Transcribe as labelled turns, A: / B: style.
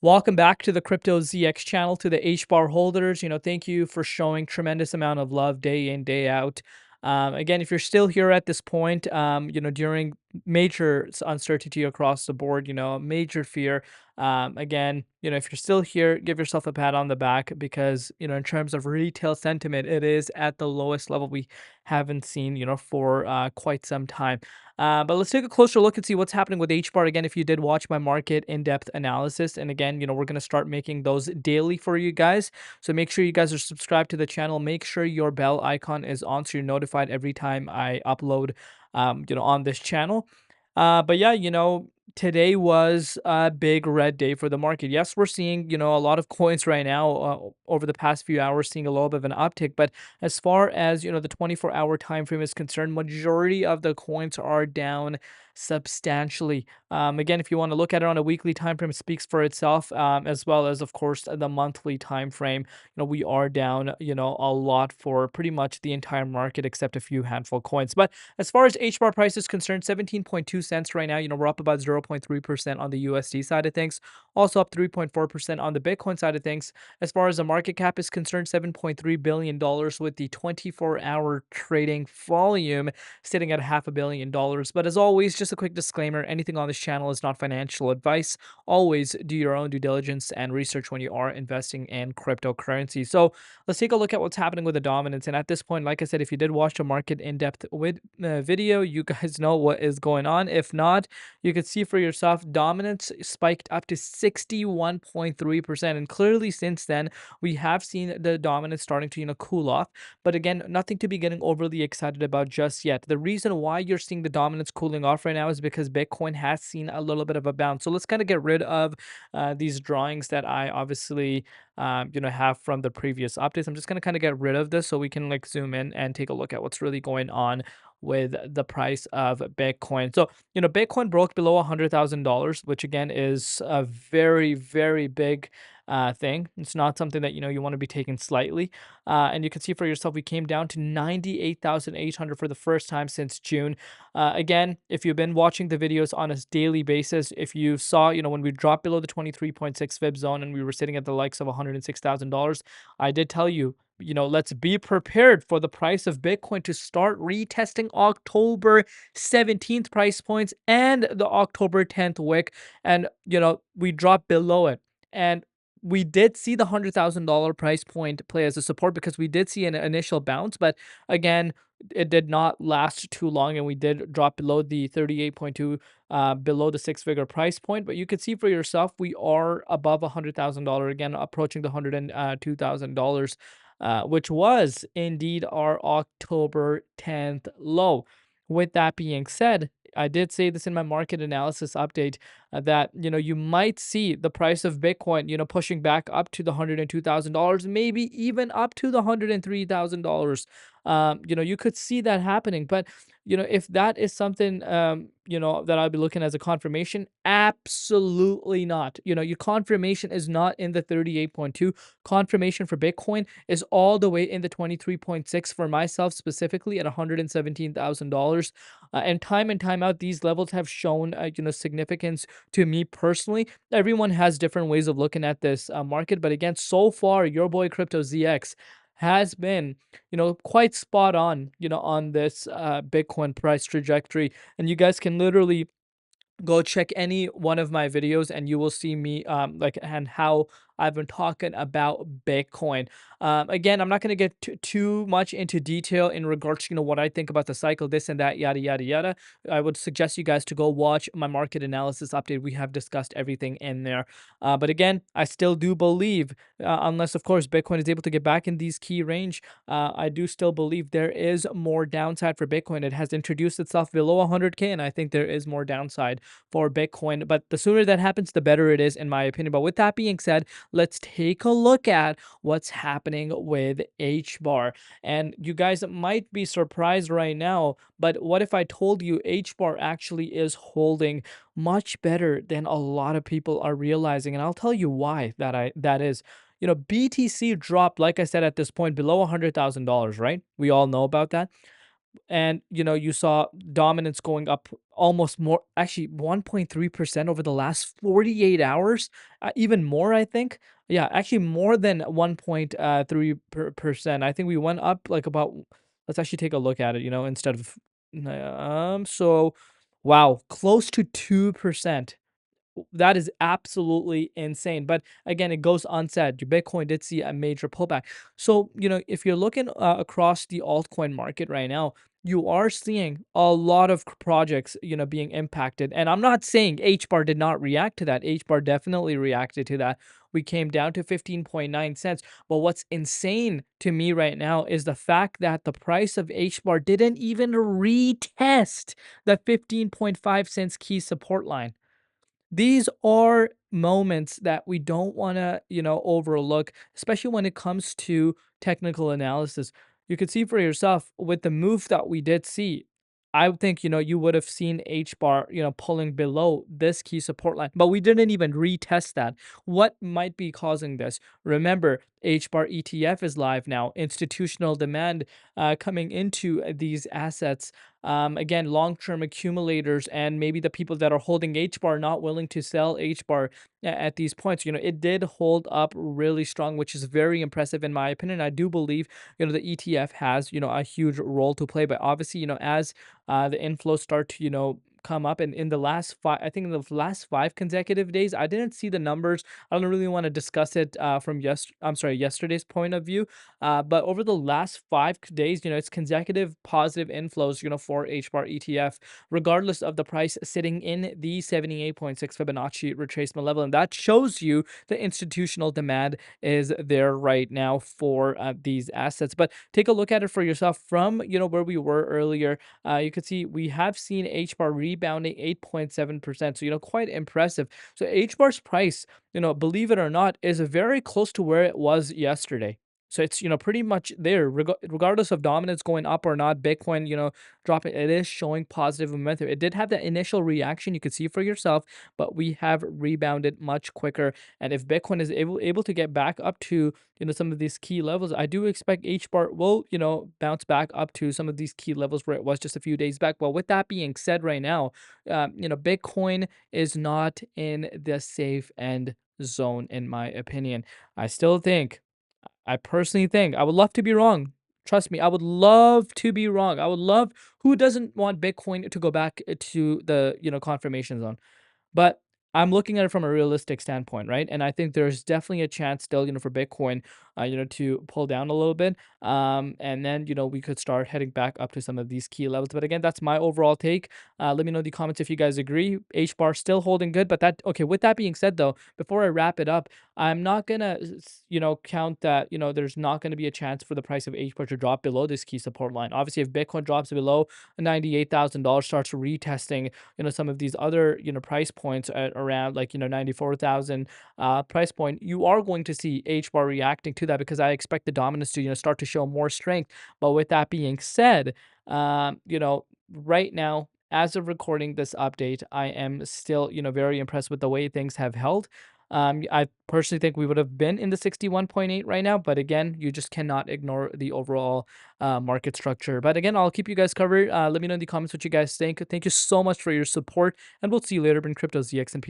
A: Welcome back to the Crypto ZX channel, to the Hbar holders. Thank you for showing tremendous amount of love day in, day out. Again, if you're still here at this point, during major uncertainty across the board, major fear. Again, if you're still here, give yourself a pat on the back because, in terms of retail sentiment, it is at the lowest level we haven't seen, for quite some time. But let's take a closer look and see what's happening with HBAR. Again, if you did watch my market in-depth analysis, and again, we're going to start making those daily for you guys. So make sure you guys are subscribed to the channel. Make sure your bell icon is on so you're notified every time I upload, on this channel. But yeah, today was a big red day for the market. Yes, we're seeing, a lot of coins right now over the past few hours seeing a little bit of an uptick. But as far as, the 24-hour time frame is concerned, majority of the coins are down substantially. Again, if you want to look at it on a weekly time frame, it speaks for itself, as well as, of course, the monthly time frame. We are down, a lot for pretty much the entire market except a few handful coins. But as far as HBAR price is concerned, 17.2 cents right now. We're up about 0.3% on the USD side of things, also up 3.4% on the Bitcoin side of things. As far as the market cap is concerned, $7.3 billion with the 24-hour trading volume sitting at $500 million. But as always, just a quick disclaimer, anything on this channel is not financial advice. Always do your own due diligence and research when you are investing in cryptocurrency. So let's take a look at what's happening with the dominance. And at this point, like I said, if you did watch the market in-depth with video, you guys know what is going on. If not, you could see for yourself, dominance spiked up to 61.3%. And clearly since then, we have seen the dominance starting to, cool off. But again, nothing to be getting overly excited about just yet. The reason why you're seeing the dominance cooling off right now is because Bitcoin has seen a little bit of a bounce. So let's kind of get rid of these drawings that I obviously have from the previous updates. I'm just going to kind of get rid of this so we can like zoom in and take a look at what's really going on with the price of Bitcoin. So, Bitcoin broke below $100,000, which again is a very, very big thing. It's not something that, you want to be taken slightly. And you can see for yourself, we came down to 98,800 for the first time since June. Again, if you've been watching the videos on a daily basis, if you saw, when we dropped below the 23.6 fib zone and we were sitting at the likes of $106,000, I did tell you, let's be prepared for the price of Bitcoin to start retesting October 17th price points and the October 10th wick. And, we dropped below it. And we did see the $100,000 price point play as a support because we did see an initial bounce. But again, it did not last too long and we did drop below the 38.2, below the six-figure price point. But you could see for yourself, we are above $100,000 again, approaching the $102,000, which was indeed our October 10th low. With that being said, I did say this in my market analysis update, that you might see the price of Bitcoin pushing back up to the $102,000, maybe even up to the $103,000. You could see that happening. But if that is something that I'll be looking as a confirmation, absolutely not. Your confirmation is not in the 38.2. Confirmation for Bitcoin is all the way in the 23.6 for myself, specifically at $117,000. And time out, these levels have shown significance to me personally. Everyone has different ways of looking at this market, but again, so far your boy Crypto ZX has been quite spot on on this Bitcoin price trajectory. And you guys can literally go check any one of my videos and you will see me like and how I've been talking about Bitcoin. Again, I'm not going to get too much into detail in regards to what I think about the cycle, this and that, yada yada yada. I would suggest you guys to go watch my market analysis update. We have discussed everything in there. But again, I still do believe, unless of course Bitcoin is able to get back in these key range, I do still believe there is more downside for Bitcoin. It has introduced itself below 100K, and I think there is more downside for Bitcoin. But the sooner that happens, the better it is, in my opinion. But with that being said, let's take a look at what's happening with HBAR. And you guys might be surprised right now, but what if I told you HBAR actually is holding much better than a lot of people are realizing? And I'll tell you why that is. BTC dropped, like I said, at this point below $100,000, right? We all know about that. And you saw dominance going up almost more, actually 1.3% over the last 48 hours, even more, I think. Yeah, actually more than 1.3%. I think we went up like about, let's actually take a look at it, instead of so wow, close to 2%. That is absolutely insane. But again, it goes unsaid. Your Bitcoin did see a major pullback. So, if you're looking across the altcoin market right now, you are seeing a lot of projects, being impacted. And I'm not saying HBAR did not react to that. HBAR definitely reacted to that. We came down to 15.9 cents. But what's insane to me right now is the fact that the price of HBAR didn't even retest the 15.5 cents key support line. These are moments that we don't want to, overlook, especially when it comes to technical analysis. You could see for yourself with the move that we did see. I would think, you would have seen H bar, pulling below this key support line, but we didn't even retest that. What might be causing this? Remember, H bar ETF is live now. Institutional demand coming into these assets. Again, long-term accumulators and maybe the people that are holding HBAR not willing to sell HBAR at these points. It did hold up really strong, which is very impressive in my opinion. I do believe, the ETF has, a huge role to play. But obviously, as the inflows start to, come up, and in the last five, I think in the last 5 consecutive days, I didn't see the numbers. I don't really want to discuss it from yesterday's point of view. But over the last 5 days, it's consecutive positive inflows, for HBAR ETF, regardless of the price sitting in the 78.6 Fibonacci retracement level. And that shows you the institutional demand is there right now for these assets. But take a look at it for yourself from, where we were earlier. You can see we have seen HBAR rebounding 8.7%. So, quite impressive. So HBAR's price, believe it or not, is very close to where it was yesterday. So it's, pretty much there, regardless of dominance going up or not. Bitcoin, dropping, it is showing positive momentum. It did have that initial reaction, you could see for yourself, but we have rebounded much quicker. And if Bitcoin is able to get back up to, some of these key levels, I do expect HBAR will, bounce back up to some of these key levels where it was just a few days back. Well, with that being said, right now, Bitcoin is not in the safe end zone, in my opinion. I still think I personally think, I would love to be wrong. Trust me, I would love to be wrong. I would love, who doesn't want Bitcoin to go back to the, confirmation zone? But I'm looking at it from a realistic standpoint, right? And I think there's definitely a chance still, for Bitcoin, to pull down a little bit. And then, we could start heading back up to some of these key levels. But again, that's my overall take. Let me know in the comments if you guys agree. H bar still holding good, but okay. With that being said, though, before I wrap it up, I'm not gonna, count that, there's not gonna be a chance for the price of H bar to drop below this key support line. Obviously, if Bitcoin drops below $98,000, starts retesting, some of these other, price points at around like, 94,000 price point, you are going to see H bar reacting to that, because I expect the dominance to, start to show more strength. But with that being said, right now, as of recording this update, I am still, very impressed with the way things have held. I personally think we would have been in the 61.8 right now, but again, you just cannot ignore the overall market structure. But again, I'll keep you guys covered. Let me know in the comments what you guys think. Thank you so much for your support, and we'll see you later in Crypto ZX and